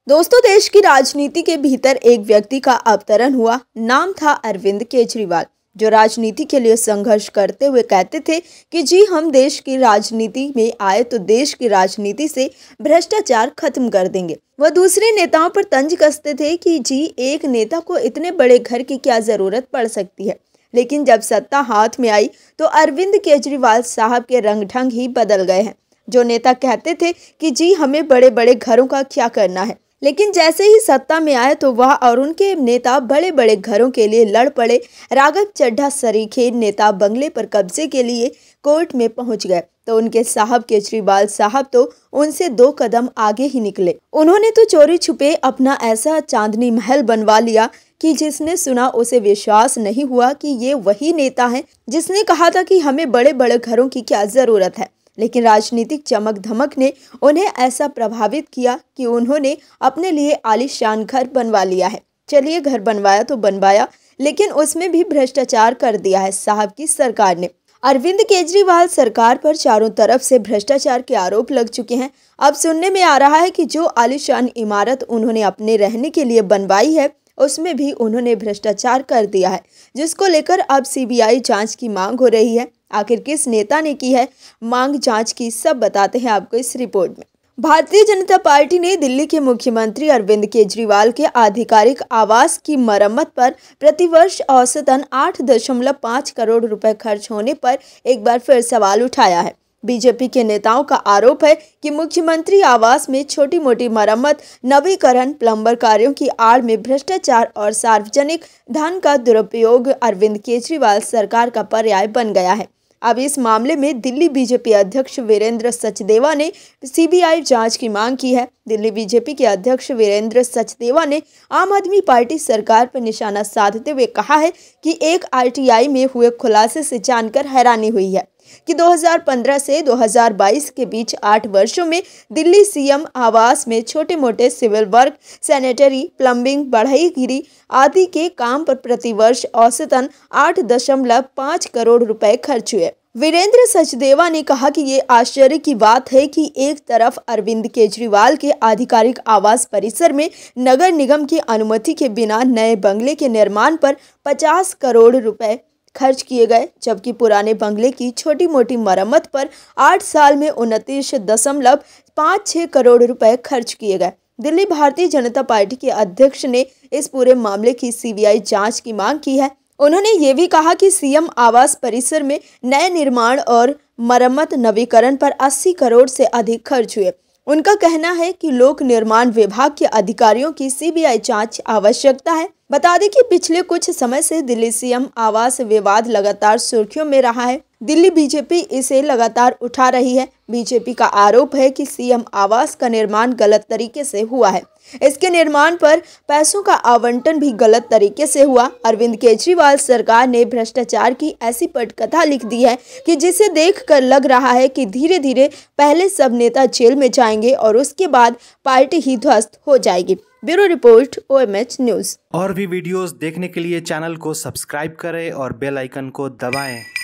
दोस्तों, देश की राजनीति के भीतर एक व्यक्ति का अवतरण हुआ। नाम था अरविंद केजरीवाल, जो राजनीति के लिए संघर्ष करते हुए कहते थे कि जी हम देश की राजनीति में आए तो देश की राजनीति से भ्रष्टाचार खत्म कर देंगे। वह दूसरे नेताओं पर तंज कसते थे कि जी एक नेता को इतने बड़े घर की क्या जरूरत पड़ सकती है। लेकिन जब सत्ता हाथ में आई तो अरविंद केजरीवाल साहब के रंग ढंग ही बदल गए हैं। जो नेता कहते थे कि जी हमें बड़े बड़े घरों का क्या करना है, लेकिन जैसे ही सत्ता में आए तो वह और उनके नेता बड़े बड़े घरों के लिए लड़ पड़े। राघव चड्ढा सरीखे नेता बंगले पर कब्जे के लिए कोर्ट में पहुंच गए तो उनके साहब केजरीवाल साहब तो उनसे 2 कदम आगे ही निकले। उन्होंने तो चोरी छुपे अपना ऐसा चांदनी महल बनवा लिया कि जिसने सुना उसे विश्वास नहीं हुआ कि ये वही नेता है जिसने कहा था कि हमें बड़े बड़े घरों की क्या जरूरत है। लेकिन राजनीतिक चमक धमक ने उन्हें ऐसा प्रभावित किया कि उन्होंने अपने लिए आलीशान घर बनवा लिया है। चलिए, घर बनवाया तो बनवाया, लेकिन उसमें भी भ्रष्टाचार कर दिया है साहब की सरकार ने। अरविंद केजरीवाल सरकार पर चारों तरफ से भ्रष्टाचार के आरोप लग चुके हैं। अब सुनने में आ रहा है कि जो आलीशान इमारत उन्होंने अपने रहने के लिए बनवाई है उसमें भी उन्होंने भ्रष्टाचार कर दिया है, जिसको लेकर अब सीबीआई जांच की मांग हो रही है। आखिर किस नेता ने की है मांग जांच की, सब बताते हैं आपको इस रिपोर्ट में। भारतीय जनता पार्टी ने दिल्ली के मुख्यमंत्री अरविंद केजरीवाल के आधिकारिक आवास की मरम्मत पर प्रतिवर्ष औसतन 8.5 करोड़ रुपए खर्च होने पर एक बार फिर सवाल उठाया है। बीजेपी के नेताओं का आरोप है कि मुख्यमंत्री आवास में छोटी मोटी मरम्मत, नवीकरण, प्लम्बर कार्यों की आड़ में भ्रष्टाचार और सार्वजनिक धन का दुरुपयोग अरविंद केजरीवाल सरकार का पर्याय बन गया है। अब इस मामले में दिल्ली बीजेपी अध्यक्ष वीरेंद्र सचदेवा ने सीबीआई जांच की मांग की है। दिल्ली बीजेपी के अध्यक्ष वीरेंद्र सचदेवा ने आम आदमी पार्टी सरकार पर निशाना साधते हुए कहा है कि एक आरटीआई में हुए खुलासे से जानकर हैरानी हुई है कि 2015 से 2022 के बीच 8 वर्षों में दिल्ली सीएम आवास में छोटे मोटे सिविल वर्क, सैनिटरी, प्लम्बिंग, बढ़ईगिरी आदि के काम पर प्रतिवर्ष औसतन 8.5 करोड़ रुपए खर्च हुए। वीरेंद्र सचदेवा ने कहा कि ये आश्चर्य की बात है कि एक तरफ अरविंद केजरीवाल के आधिकारिक आवास परिसर में नगर निगम की अनुमति के बिना नए बंगले के निर्माण पर 50 करोड़ रुपए खर्च किए गए, जबकि पुराने बंगले की छोटी मोटी मरम्मत पर 8 साल में 29.56 करोड़ रुपए खर्च किए गए। दिल्ली भारतीय जनता पार्टी के अध्यक्ष ने इस पूरे मामले की सीबीआई जांच की मांग की है। उन्होंने ये भी कहा कि सीएम आवास परिसर में नए निर्माण और मरम्मत नवीकरण पर 80 करोड़ से अधिक खर्च हुए। उनका कहना है कि लोक निर्माण विभाग के अधिकारियों की सीबीआई जांच आवश्यकता है। बता दें कि पिछले कुछ समय से दिल्ली सीएम आवास विवाद लगातार सुर्खियों में रहा है। दिल्ली बीजेपी इसे लगातार उठा रही है। बीजेपी का आरोप है कि सीएम आवास का निर्माण गलत तरीके से हुआ है। इसके निर्माण पर पैसों का आवंटन भी गलत तरीके से हुआ। अरविंद केजरीवाल सरकार ने भ्रष्टाचार की ऐसी पटकथा लिख दी है कि जिसे देखकर लग रहा है कि धीरे धीरे पहले सब नेता जेल में जाएंगे और उसके बाद पार्टी ही ध्वस्त हो जाएगी। Bureau report, OMH news. और भी वीडियोस देखने के लिए चैनल को सब्सक्राइब करें और बेल आइकन को दबाएं।